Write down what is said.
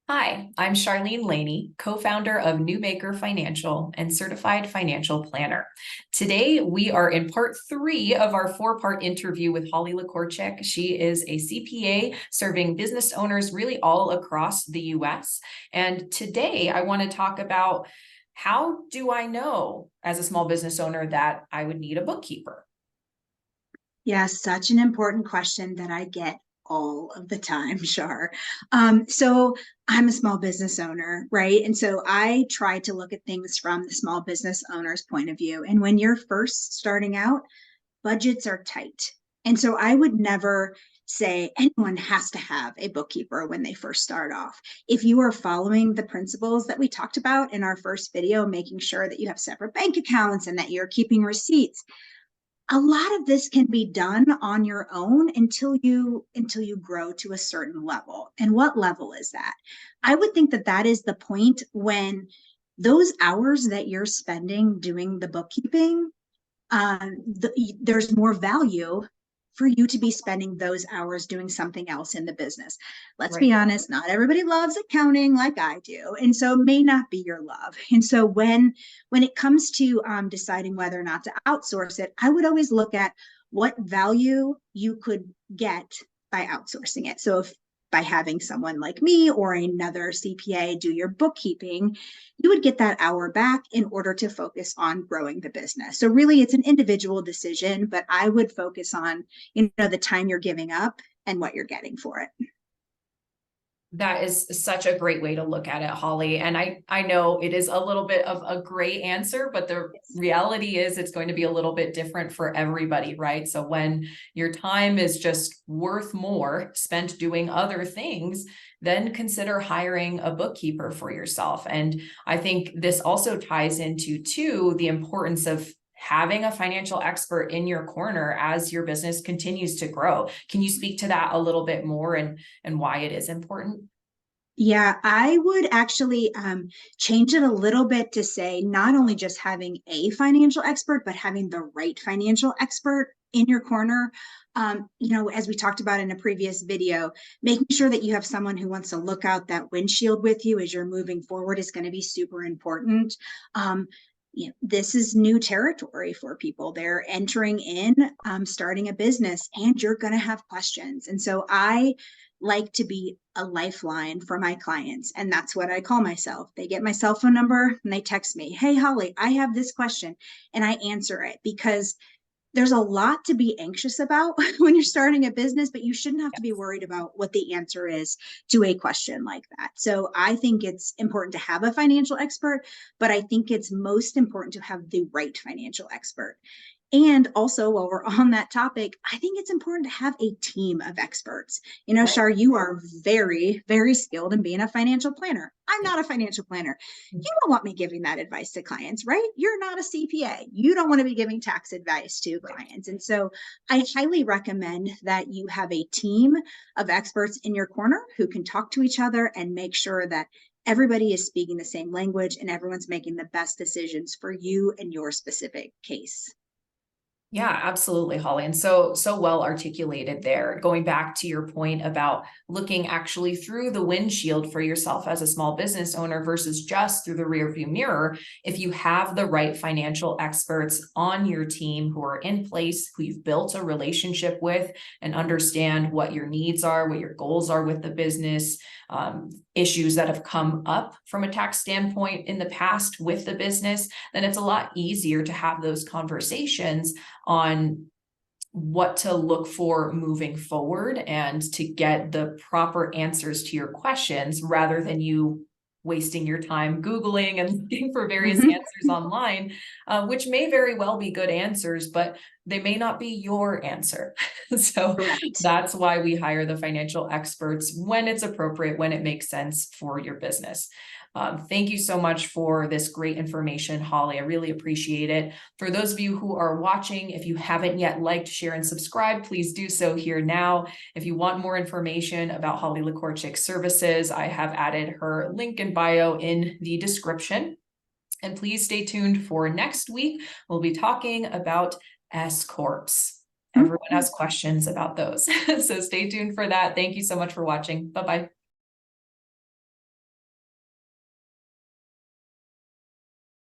Hi, I'm Charlene Laney, co-founder of Newmaker Financial and certified financial planner. Today, we are in part 3 of our 4-part interview with Holly Likorchik. She is a CPA serving business owners really all across the US. And today, I want to talk about how do I know as a small business owner that I would need a bookkeeper? Yes, such an important question that I get all of the time, Shar. So I'm a small business owner, right? And so I try to look at things from the small business owner's point of view. And when you're first starting out, budgets are tight. And so I would never say anyone has to have a bookkeeper when they first start off. If you are following the principles that we talked about in our first video, making sure that you have separate bank accounts and that you're keeping receipts, a lot of this can be done on your own until you grow to a certain level. And what level is that? I would think that that is the point when those hours that you're spending doing the bookkeeping, there's more value for you to be spending those hours doing something else in the business. Let's be Right. honest, not everybody loves accounting like I do, and so it may not be your love. And so when it comes to deciding whether or not to outsource it, I would always look at what value you could get by outsourcing it. So if by having someone like me or another CPA do your bookkeeping, you would get that hour back in order to focus on growing the business. So really it's an individual decision, but I would focus on, the time you're giving up and what you're getting for it. That is such a great way to look at it, Holly. And I know it is a little bit of a gray answer, but the reality is it's going to be a little bit different for everybody, right? So when your time is just worth more spent doing other things, then consider hiring a bookkeeper for yourself. And I think this also ties into, too, the importance of having a financial expert in your corner as your business continues to grow. Can you speak to that a little bit more and why it is important? Yeah, I would actually change it a little bit to say not only just having a financial expert, but having the right financial expert in your corner. As we talked about in a previous video, making sure that you have someone who wants to look out that windshield with you as you're moving forward is going to be super important. This is new territory for people. They're entering in, starting a business, and you're going to have questions. And so I like to be a lifeline for my clients. And that's what I call myself. They get my cell phone number and they text me, "Hey, Holly, I have this question." And I answer it because there's a lot to be anxious about when you're starting a business, but you shouldn't have to be worried about what the answer is to a question like that. So I think it's important to have a financial expert, but I think it's most important to have the right financial expert. And also, while we're on that topic, I think it's important to have a team of experts. Shar, you are very, very skilled in being a financial planner. I'm not a financial planner. You don't want me giving that advice to clients, right? You're not a CPA. You don't want to be giving tax advice to clients. And so I highly recommend that you have a team of experts in your corner who can talk to each other and make sure that everybody is speaking the same language and everyone's making the best decisions for you and your specific case. Yeah, absolutely, Holly. And so well articulated there. Going back to your point about looking actually through the windshield for yourself as a small business owner versus just through the rearview mirror. If you have the right financial experts on your team who are in place, who you've built a relationship with and understand what your needs are, what your goals are with the business, issues that have come up from a tax standpoint in the past with the business, then it's a lot easier to have those conversations on what to look for moving forward and to get the proper answers to your questions rather than you wasting your time Googling and looking for various answers online, which may very well be good answers, but they may not be your answer. So Correct. that's why we hire the financial experts when it's appropriate, when it makes sense for your business. Thank you so much for this great information, Holly. I really appreciate it. For those of you who are watching, if you haven't yet liked, share, and subscribe, please do so here now. If you want more information about Holly Likorchik's services, I have added her link in bio in the description. And please stay tuned for next week. We'll be talking about S Corps. Everyone has questions about those. So stay tuned for that. Thank you so much for watching. Bye-bye.